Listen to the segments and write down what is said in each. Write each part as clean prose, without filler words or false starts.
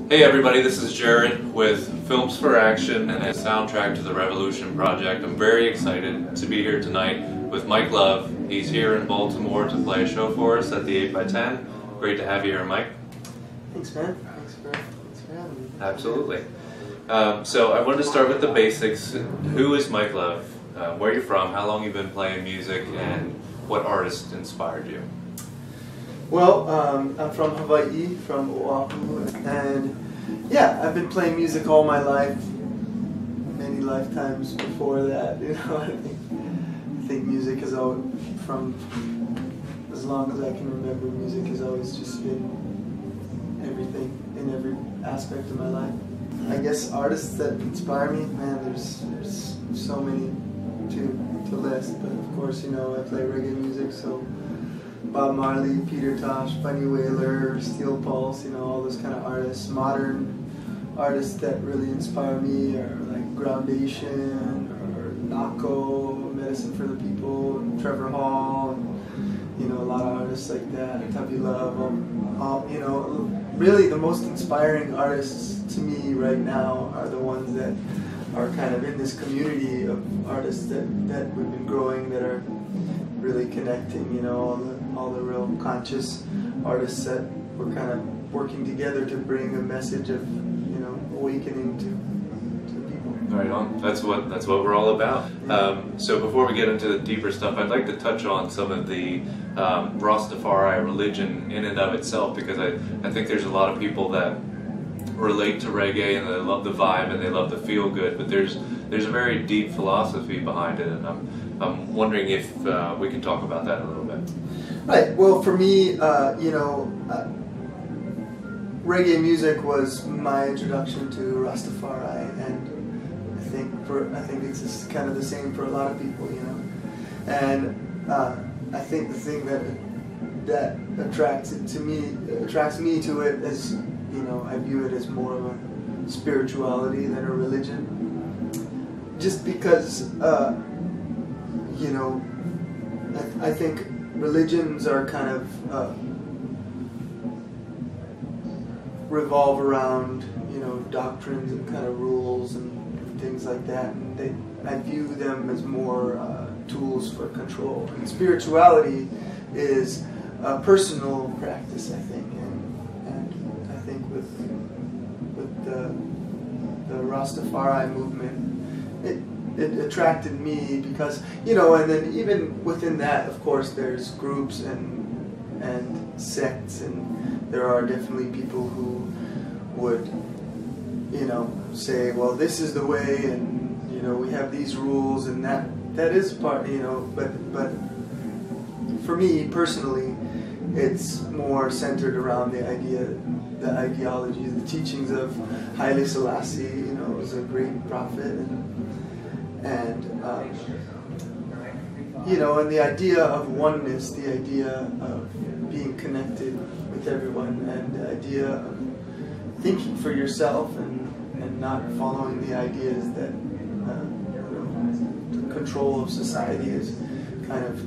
Hey everybody, this is Jared with Films for Action and a soundtrack to the Revolution project. I'm very excited to be here tonight with Mike Love. He's here in Baltimore to play a show for us at the 8x10. Great to have you here, Mike. Thanks, man. Thanks for having me. Absolutely. So I wanted to start with the basics. Who is Mike Love? Where are you from? How long have you been playing music? And what artist inspired you? Well, I'm from Hawaii, from Oahu, and yeah, I've been playing music all my life, many lifetimes before that. You know, I think music has always, from as long as I can remember, music has always just been everything in every aspect of my life. I guess artists that inspire me, man, there's so many to list, but of course, you know, I play reggae music, so Bob Marley, Peter Tosh, Bunny Wailer, Steel Pulse, you know, all those kind of artists. Modern artists that really inspire me are like Groundation or Nako, Medicine for the People, and Trevor Hall, and, you know, a lot of artists like that, Tubby Love. You know, really the most inspiring artists to me right now are the ones that are kind of in this community of artists that we've been growing, that are really connecting, you know, all the real conscious artists that we're kind of working together to bring a message of, you know, awakening to people. Right on. That's what we're all about. So before we get into the deeper stuff, I'd like to touch on some of the Rastafari religion in and of itself, because I think there's a lot of people that relate to reggae and they love the vibe and they love the feel good, but there's a very deep philosophy behind it, and I'm wondering if we can talk about that a little bit. Right. Well, for me, you know, reggae music was my introduction to Rastafari, and I think it's just kind of the same for a lot of people, you know. And I think the thing that attracts me to it is, you know, I view it as more of a spirituality than a religion, just because, you know, I think religions are kind of revolve around, you know, doctrines and kind of rules and things like that, and I view them as more tools for control. And spirituality is a personal practice, I think, and I think with the Rastafari movement, it attracted me because, you know, and then even within that, of course, there's groups and sects, and there are definitely people who would, you know, say, well, this is the way, and, you know, we have these rules, and that is part, you know, but for me personally, it's more centered around the ideology, the teachings of Haile Selassie, you know, was a great prophet, and you know, and the idea of oneness, the idea of being connected with everyone, and the idea of thinking for yourself and not following the ideas that the control of society is kind of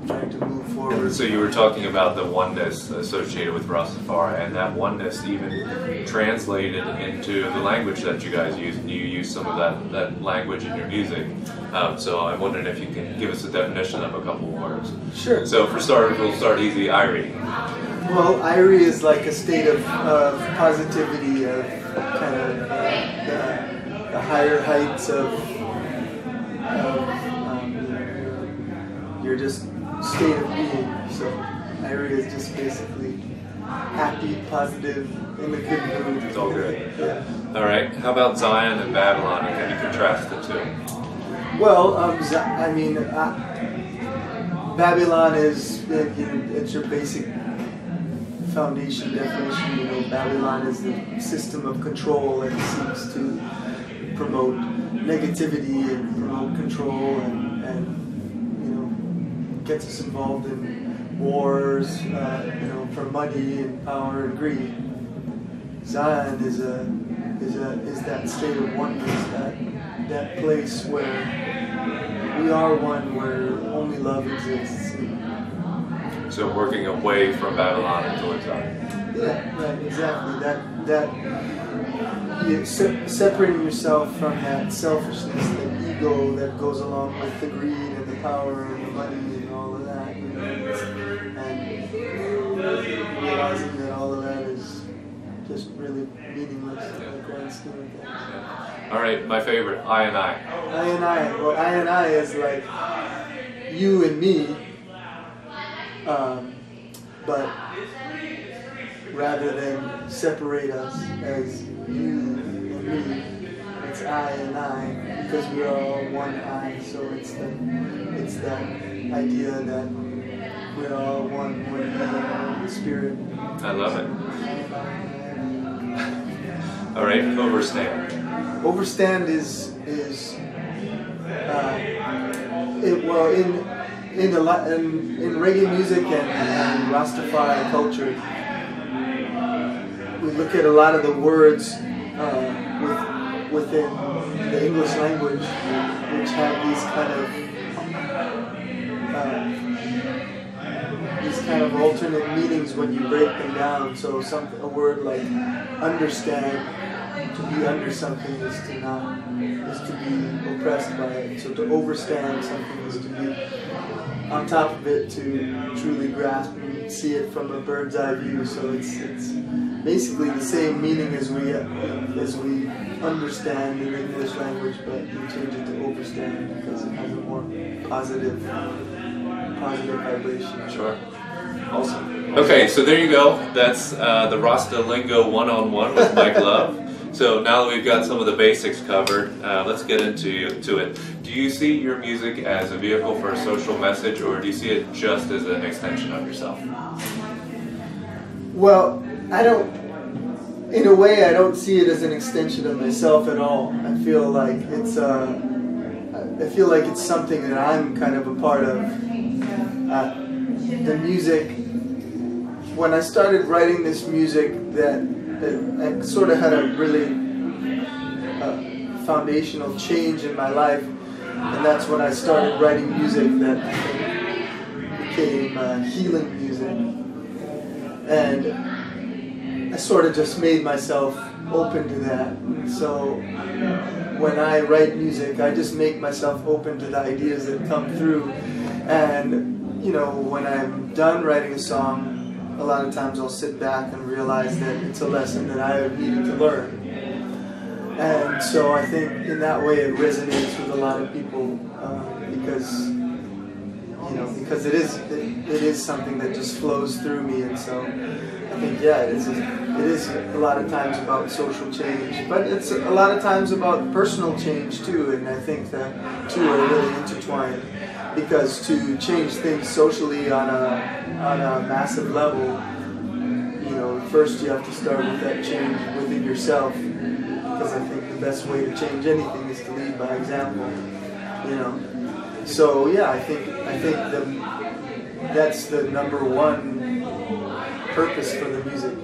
trying to move forward. So you were talking about the oneness associated with Rastafari, and that oneness even translated into the language that you guys use, and you use some of that language in your music. So I'm wondering if you can give us a definition of a couple of words. Sure. So for starters, we'll start easy. Irie. Well, Irie is like a state of positivity, of kind of the higher heights of your just state of being. So Irie is just basically happy, positive, in a good mood. It's all good. Yeah. All right. How about Zion and Babylon? And can you contrast the two? Well, I mean, Babylon is, you know, it's your basic foundation definition. You know, Babylon is the system of control that seeks to promote negativity and promote control, and you know, gets us involved in wars, you know, for money and power and greed. Zion is that state of oneness, that place where we are one, where only love exists. So working away from Babylon and towards Zion. Yeah, right, exactly. That you separating yourself from that selfishness, the ego that goes along with the greed and the power and the money and all of that, you know, and realizing that all of that is just really meaningless in the grand scheme of things. All right, my favorite, I and I. I and I. Well, I and I is like you and me, but rather than separate us as you and me, it's I and I, because we are all one I. So it's that idea that we're all one spirit. I love it. All right, overstand. Overstand is in reggae music and Rastafari culture, we look at a lot of the words within the English language, which have these kind of alternate meanings when you break them down. So a word like understand, to be under something is to be oppressed by it. So to overstand something is to be on top of it, to truly grasp and see it from a bird's eye view. So it's basically the same meaning as we understand in the English language, but you change it to overstand because it has a more positive vibration. Sure. Awesome. Okay, so there you go. That's the Rasta Lingo one-on-one with Mike Love. So now that we've got some of the basics covered, let's get into it. Do you see your music as a vehicle for a social message, or do you see it just as an extension of yourself? Well, in a way, I don't see it as an extension of myself at all. I feel like it's something that I'm kind of a part of. The music, when I started writing this music, I sort of had a really foundational change in my life, and that's when I started writing music that I think became healing music. And I sort of just made myself open to that. So when I write music, I just make myself open to the ideas that come through. And, you know, when I'm done writing a song, a lot of times I'll sit back and realize that it's a lesson that I needed to learn. And so I think in that way it resonates with a lot of people because it is something that just flows through me. And so I think, yeah, it is a lot of times about social change, but it's a lot of times about personal change too. And I think that two are really intertwined, because to change things socially on a massive level, you know, first you have to start with that change within yourself, because I think the best way to change anything is to lead by example, you know. So yeah, I think that's the number one purpose for the music,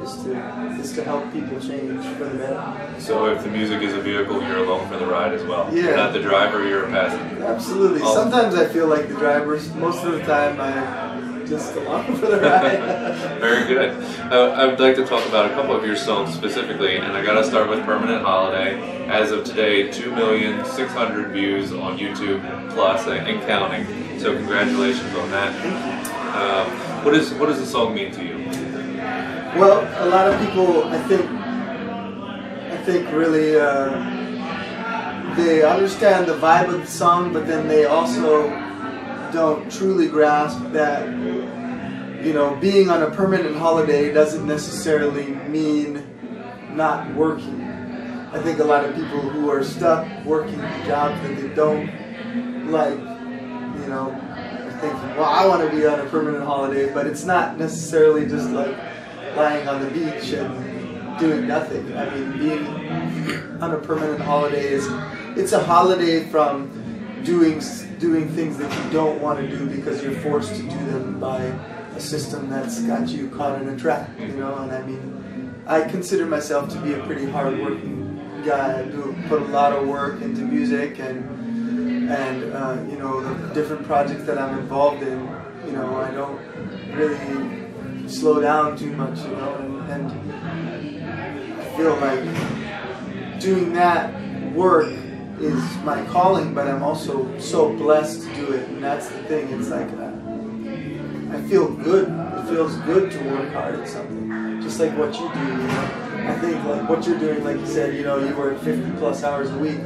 is to help people change for the better. So if the music is a vehicle, you're along for the ride as well. Yeah. You're not the driver, you're a passenger. Absolutely. Awesome. Sometimes I feel like the driver. Most of the time I just along for the ride. Very good. I would like to talk about a couple of your songs specifically, and I gotta start with Permanent Holiday. As of today, 2,600,000 views on YouTube plus and counting. So congratulations on that. What does the song mean to you? Well, a lot of people, I think really they understand the vibe of the song, but then they also don't truly grasp that, you know, being on a permanent holiday doesn't necessarily mean not working. I think a lot of people who are stuck working jobs that they don't like, you know, are thinking, well, I want to be on a permanent holiday, but it's not necessarily just like lying on the beach and doing nothing. I mean, being on a permanent holiday it's a holiday from doing things that you don't want to do because you're forced to do them by a system that's got you caught in a trap, you know. And I mean, I consider myself to be a pretty hard-working guy. I do put a lot of work into music and you know, the different projects that I'm involved in, you know, I don't really slow down too much, you know, and feel like doing that work is my calling, but I'm also so blessed to do it, and that's the thing. It's like I feel good. It feels good to work hard at something, just like what you do. You know, I think like what you're doing, like you said, you know, you work 50 plus hours a week,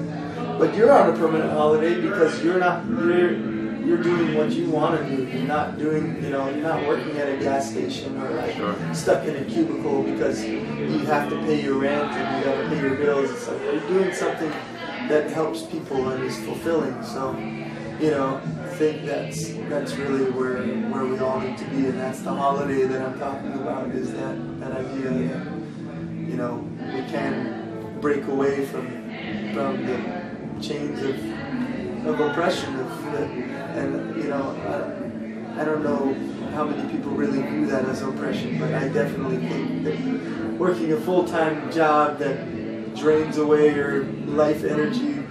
but you're on a permanent holiday because you're doing what you want to do. You're not doing, you know, you're not working at a gas station or like stuck in a cubicle because you have to pay your rent and you got to pay your bills. It's like you're doing something that helps people and is fulfilling. So, you know, I think that's really where we all need to be, and that's the holiday that I'm talking about. Is that idea that, you know, we can break away from the chains of oppression and you know, I don't know how many people really view that as oppression, but I definitely think that working a full-time job that drains away your life energy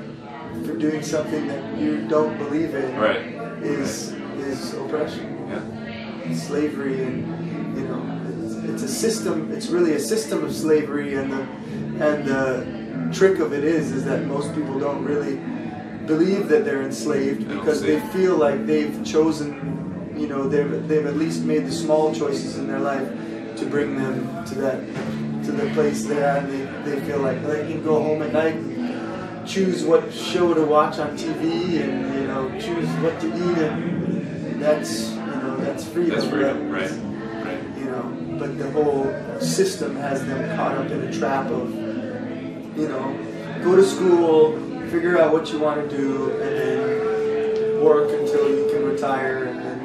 for doing something that you don't believe in is oppression. Yeah. Slavery, and you know, it's a system. It's really a system of slavery, and the trick of it is that most people don't really believe that they're enslaved because they feel like they've chosen, you know, they've at least made the small choices in their life to bring them to the place they're at, and they feel like they can go home at night and choose what show to watch on TV, and you know, choose what to eat, and that's, you know, that's freedom. That's freedom, right? You know, but the whole system has them caught up in a trap of, you know, go to school, figure out what you want to do, and then work until you can retire, and then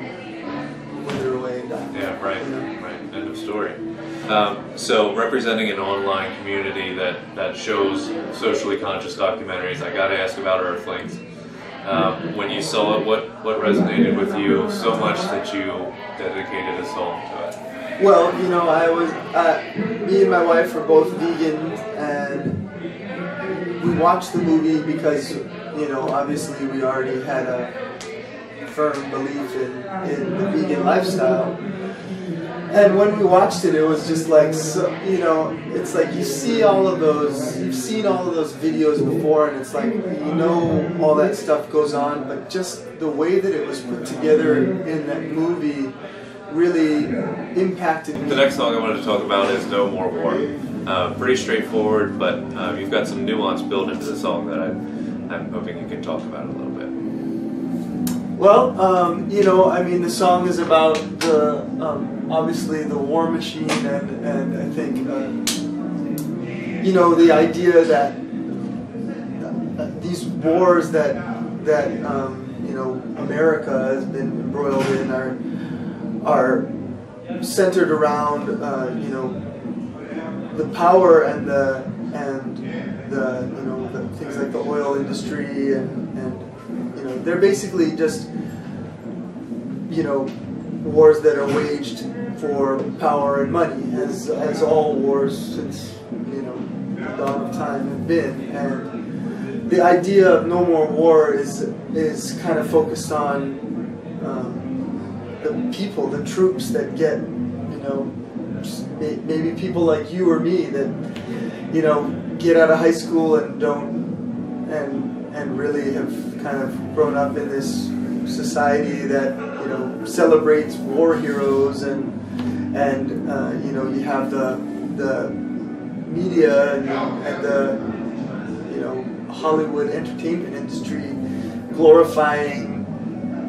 wither away and die. Yeah, right. You know? Right. End of story. So representing an online community that shows socially conscious documentaries, I got to ask about Earthlings. When you saw it, what resonated with you so much that you dedicated a song to it? Well, you know, me and my wife are both vegan, and we watched the movie because, you know, obviously we already had a firm belief in the vegan lifestyle. And when we watched it, it was just like, so, you know, it's like you've seen all of those videos before, and it's like, you know, all that stuff goes on, but just the way that it was put together in that movie really impacted me. The next song I wanted to talk about is No More War. Pretty straightforward, but you've got some nuance built into the song that I'm hoping you can talk about a little bit. Well, you know, I mean, the song is about obviously the war machine, and I think, you know, the idea that these wars that you know, America has been embroiled in are centered around, you know, the power and the you know, the things like the oil industry, and you know, they're basically just, you know, wars that are waged for power and money, as all wars since, you know, the dawn of time have been. And the idea of no more war is kind of focused on the people, the troops that get, you know, maybe people like you or me that, you know, get out of high school and really have kind of grown up in this society that, you know, celebrates war heroes, and you know, you have the media and the, you know, Hollywood entertainment industry glorifying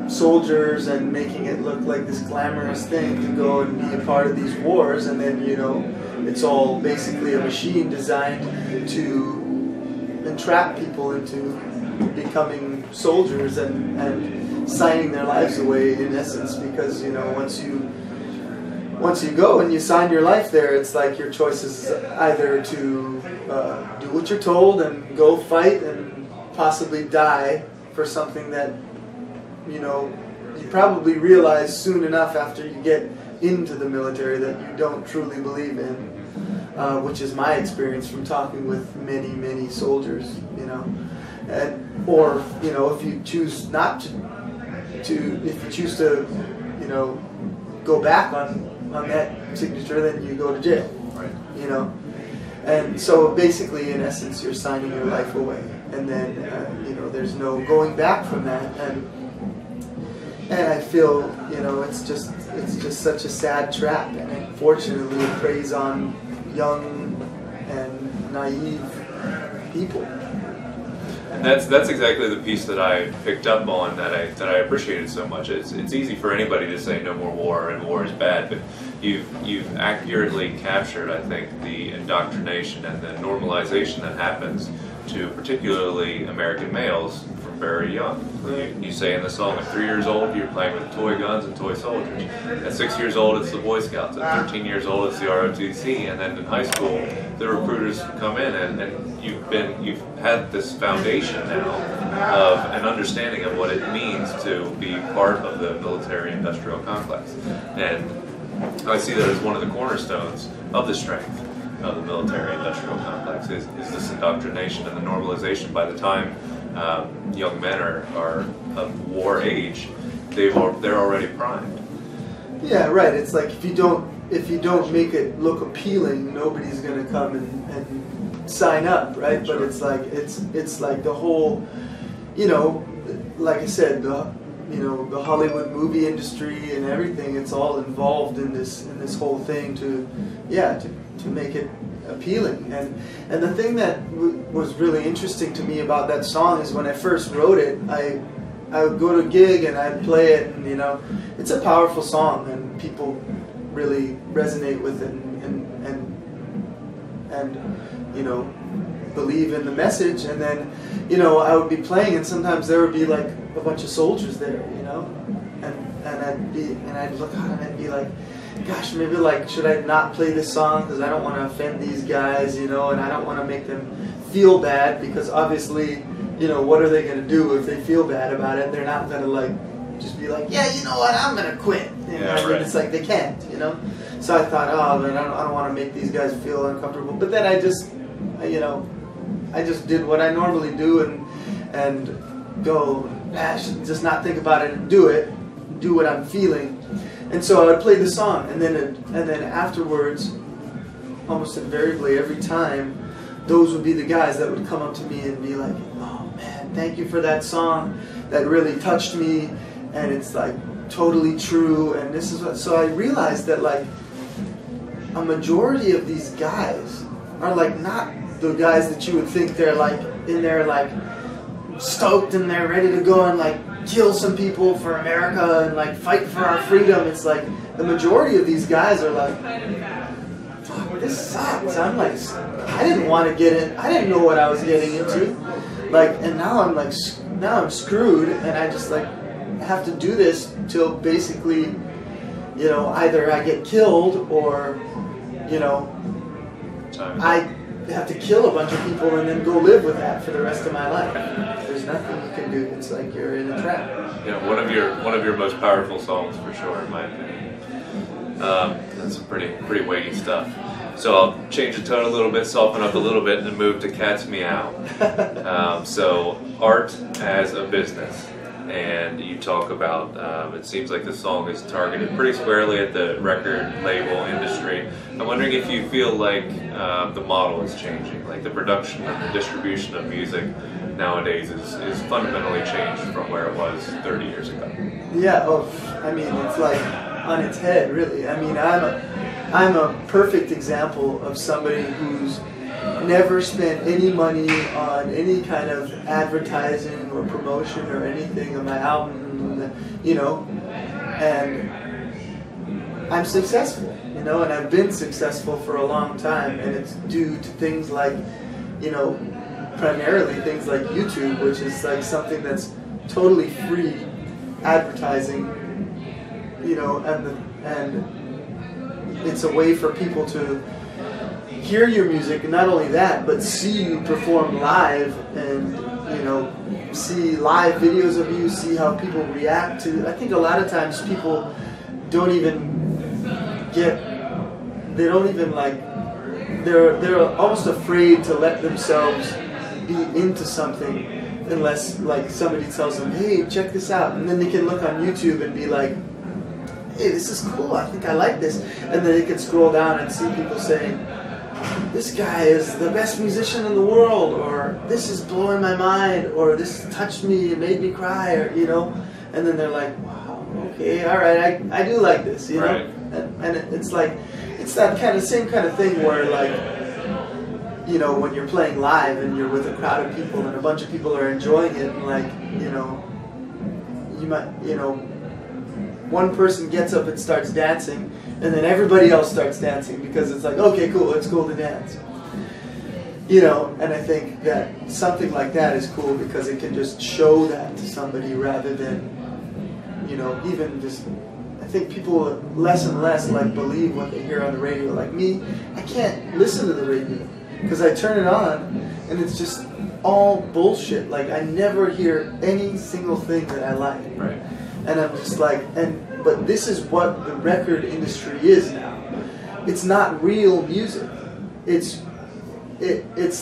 soldiers and making it look like this glamorous thing to go and be a part of these wars, and then, you know, it's all basically a machine designed to entrap people into becoming soldiers and signing their lives away, in essence, because, you know, once you go and you sign your life there, it's like your choice is either to do what you're told and go fight and possibly die for something that, you know, you probably realize soon enough after you get into the military that you don't truly believe in, which is my experience from talking with many, many soldiers, you know. Or, you know, if you choose not if you choose to, you know, go back on that signature, then you go to jail, right? You know. And so basically, in essence, you're signing your life away, and then you know, there's no going back from that. And I feel, you know, it's just such a sad trap, and unfortunately, it preys on young and naive people. And that's exactly the piece that I picked up on that I appreciated so much. It's easy for anybody to say no more war and war is bad, but you've accurately captured, I think, the indoctrination and the normalization that happens to particularly American males from very young. You say in the song, at 3 years old, you're playing with toy guns and toy soldiers. At 6 years old, it's the Boy Scouts. At 13 years old, it's the ROTC. And then in high school, the recruiters come in, and you've had this foundation now of an understanding of what it means to be part of the military-industrial complex. And I see that as one of the cornerstones of the strength of the military-industrial complex is this indoctrination and the normalization. By the time young men are of war age, they're already primed. Yeah, right. It's like if you don't make it look appealing, nobody's going to come and sign up, right? Sure. But it's like the whole, you know, like I said, the Hollywood movie industry and everything. It's all involved in this whole thing to make it appealing. And the thing that was really interesting to me about that song is when I first wrote it, I would go to a gig and I'd play it, and you know, it's a powerful song and people really resonate with it and you know, believe in the message. And then, you know, I would be playing and sometimes there would be like a bunch of soldiers there, you know, and I'd look out and I'd be like, gosh, maybe like, should I not play this song because I don't want to offend these guys, you know, and I don't want to make them feel bad, because obviously, you know, what are they going to do if they feel bad about it? They're not going to like just be like, yeah, you know what, I'm going to quit. You know? Right. It's like they can't, you know. So I thought, oh, man, I don't want to make these guys feel uncomfortable. But then I just did what I normally do and go, I should just not think about it and do what I'm feeling. And so I would play the song, and then afterwards, almost invariably every time, those would be the guys that would come up to me and be like, oh man, thank you for that song, that really touched me, and it's like totally true. And this is what, so I realized that like a majority of these guys are like not the guys that you would think they're like in there like stoked and they're ready to go and like kill some people for America and like fight for our freedom. It's like the majority of these guys are like, fuck, this sucks. I'm like, I didn't want to get in. I didn't know what I was getting into. Like, and now I'm like, now I'm screwed, and I just like have to do this till basically, you know, either I get killed or, you know, I have to kill a bunch of people and then go live with that for the rest of my life. There's nothing you can do. It's like you're in a trap. Yeah, one of your most powerful songs for sure, in my opinion. That's some pretty weighty stuff. So I'll change the tone a little bit, soften up a little bit, and then move to Cat's Meow. So art as a business. And you talk about, it seems like this song is targeted pretty squarely at the record label industry. I'm wondering if you feel like the model is changing, like the production and the distribution of music nowadays is fundamentally changed from where it was 30 years ago. Yeah, I mean, it's like on its head, really. I mean, I'm a perfect example of somebody who's never spent any money on any kind of advertising or promotion or anything of my album, you know, and I'm successful, you know, and I've been successful for a long time, and it's due to things like, you know, primarily things like YouTube, which is like something that's totally free advertising, you know, and it's a way for people to hear your music, and not only that, but see you perform live, and you know, see live videos of you, see how people react to. I think a lot of times people don't even they're almost afraid to let themselves be into something unless like somebody tells them, hey, check this out, and then they can look on YouTube and be like, hey, this is cool, I think I like this, and then they can scroll down and see people saying, this guy is the best musician in the world, or this is blowing my mind, or this touched me and made me cry, or and then they're like, wow, okay, all right, I do like this, Right. and it's like, it's that same kind of thing where like, when you're playing live and you're with a crowd of people and a bunch of people are enjoying it, and like, you might, one person gets up and starts dancing, and then everybody else starts dancing because it's like, okay, cool, it's cool to dance. And I think that something like that is cool because it can just show that to somebody rather than, even just, I think people less and less like believe what they hear on the radio. Like me, I can't listen to the radio because I turn it on and it's just all bullshit. Like I never hear any single thing that I like. Right. And I'm just like, but this is what the record industry is now. It's not real music. It's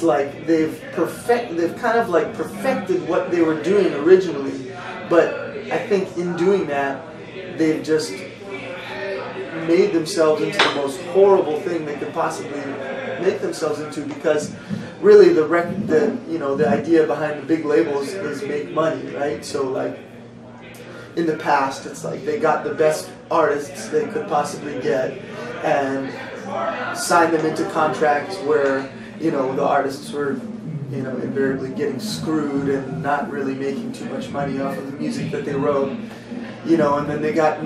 like they've kind of like perfected what they were doing originally, but I think in doing that, they've just made themselves into the most horrible thing they could possibly make themselves into, because really the idea behind the big labels is make money, right? So like in the past, it's like they got the best artists they could possibly get and signed them into contracts where the artists were invariably getting screwed and not really making too much money off of the music that they wrote, and then they got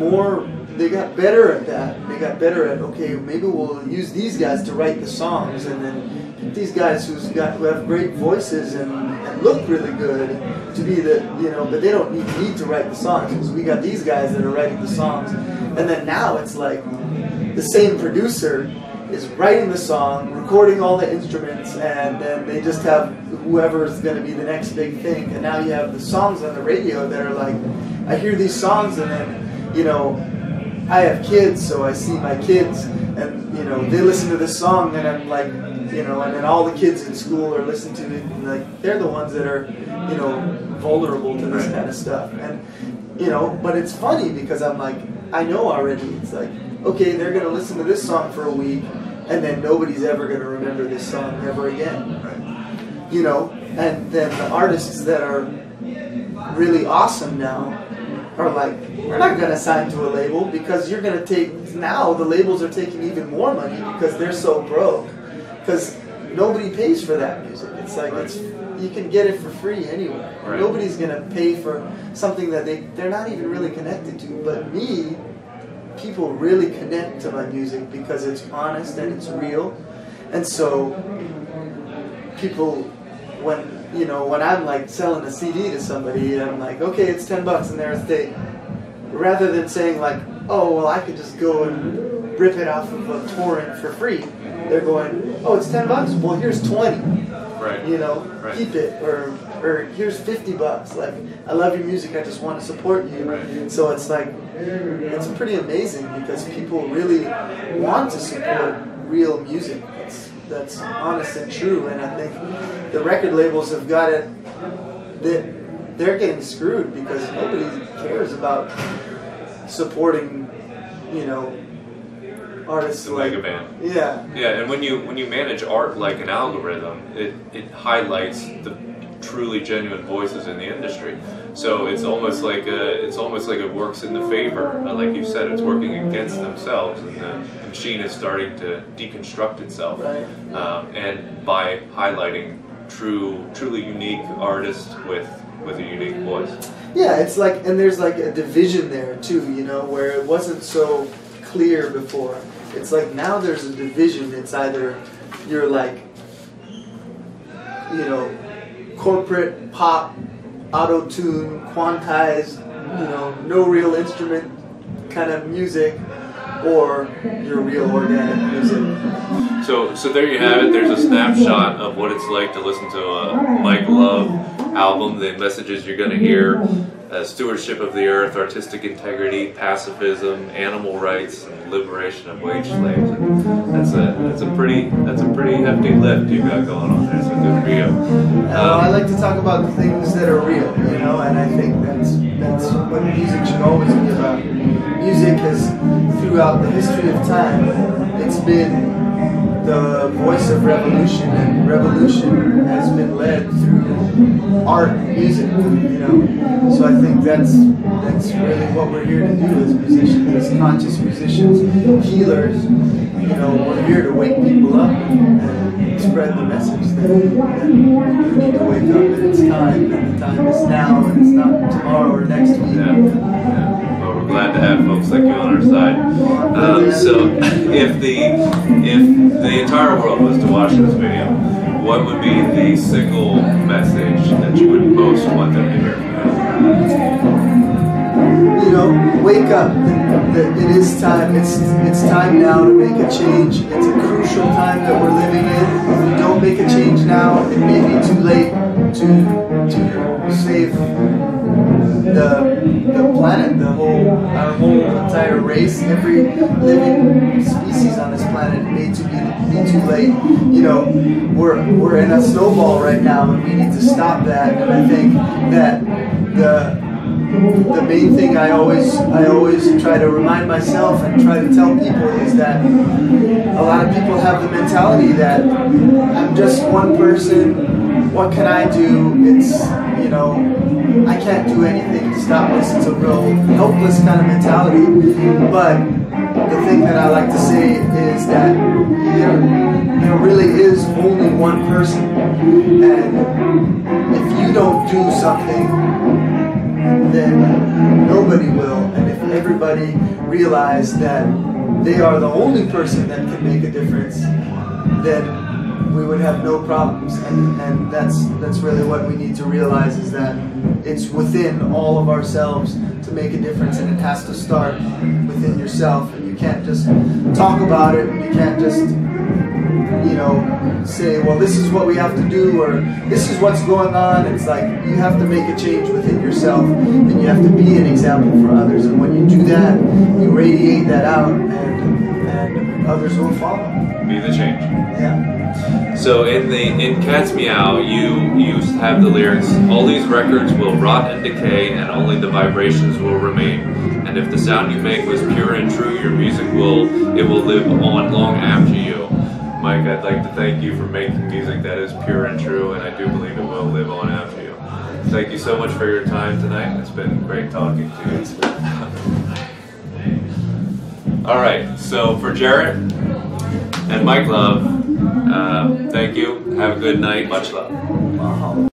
better at that. They got better at, okay, maybe we'll use these guys to write the songs, and then these guys who have great voices and look really good to be but they don't need to write the songs because we got these guys that are writing the songs. And then now it's like the same producer is writing the song, recording all the instruments, and then they just have whoever's going to be the next big thing. And now you have the songs on the radio that are like, I hear these songs, and then, I have kids, so I see my kids, and, they listen to this song, and I'm like, and then all the kids in school are listening to it, and like, they're the ones that are, vulnerable to this kind of stuff. And, but it's funny because I'm like, I know already, it's like, okay, they're going to listen to this song for a week, and then nobody's ever going to remember this song ever again. And then the artists that are really awesome now are like, we're not going to sign to a label because you're going to take, now the labels are taking even more money because they're so broke, because nobody pays for that music. It's like, you can get it for free anyway. Right. Nobody's going to pay for something that they're not even really connected to. But me, people really connect to my music because it's honest and it's real. And so people, when I'm like selling a CD to somebody, and I'm like, okay, it's $10 and there's they, rather than saying like, oh, well, I could just go and rip it off of a torrent for free, they're going, oh, it's $10, well, here's 20. Right. Right. Keep it, or here's $50. Like, I love your music, I just want to support you. Right. So it's like, it's pretty amazing because people really want to support real music that's honest and true. And I think the record labels have got it that they're getting screwed because nobody cares about supporting, artists like a band. Yeah. Yeah, and when you manage art like an algorithm, it highlights the truly genuine voices in the industry. So it's almost like it works in the favor. Like you said, it's working against themselves, and the machine is starting to deconstruct itself. Right. And by highlighting truly unique artists with a unique voice. Yeah, it's like, and there's like a division there too, where it wasn't so clear before. It's like now there's a division. It's either you're like, corporate pop, auto-tune, quantized, no real instrument kind of music, or your real organic music. So there you have it. There's a snapshot of what it's like to listen to a Mike Love album, the messages you're going to hear: stewardship of the earth, artistic integrity, pacifism, animal rights, and liberation of wage slaves. And that's a pretty hefty lift you've got going on there. So good for you. I like to talk about the things that are real, and I think that's what music should always be about. Music has, throughout the history of time, it's been the voice of revolution, and revolution has been led through art and music, you know. So I think that's really what we're here to do as musicians, as conscious musicians, healers. You know, we're here to wake people up and spread the message that we need to wake up, and it's time, and the time is now, and it's not tomorrow or next week. Yeah. Well, we're glad to have folks like you on our side. So, if the entire world was to watch this video, what would be the single message that you would most want them to hear? You know, wake up. It is time. It's time now to make a change. It's a crucial time that we're living in. If we don't make a change now, it may be too late to save the planet, our whole entire race, every living species on this planet. It may be too late. You know, we're in a snowball right now, and we need to stop that. And I think that the main thing I always try to remind myself and try to tell people is that a lot of people have the mentality that I'm just one person, what can I do? It's, you know, I can't do anything to stop this. It's a real helpless kind of mentality. But the thing that I like to say is that there really is only one person, and if you don't do something, then nobody will. And if everybody realized that they are the only person that can make a difference, then we would have no problems. And that's really what we need to realize, is that it's within all of ourselves to make a difference, and it has to start within yourself. And you can't just talk about it, and you can't just, you know, say, well, this is what we have to do, or this is what's going on. It's like you have to make a change within yourself, and you have to be an example for others. And when you do that, you radiate that out, and others will follow. Be the change. Yeah. So in Cat's Meow, you have the lyrics, all these records will rot and decay, and only the vibrations will remain. And if the sound you make was pure and true, your music will live on long after you. Mike, I'd like to thank you for making music that is pure and true, and I do believe it will live on after you. Thank you so much for your time tonight. It's been great talking to you. All right, so for Jarrett and Mike Love, thank you. Have a good night. Much love.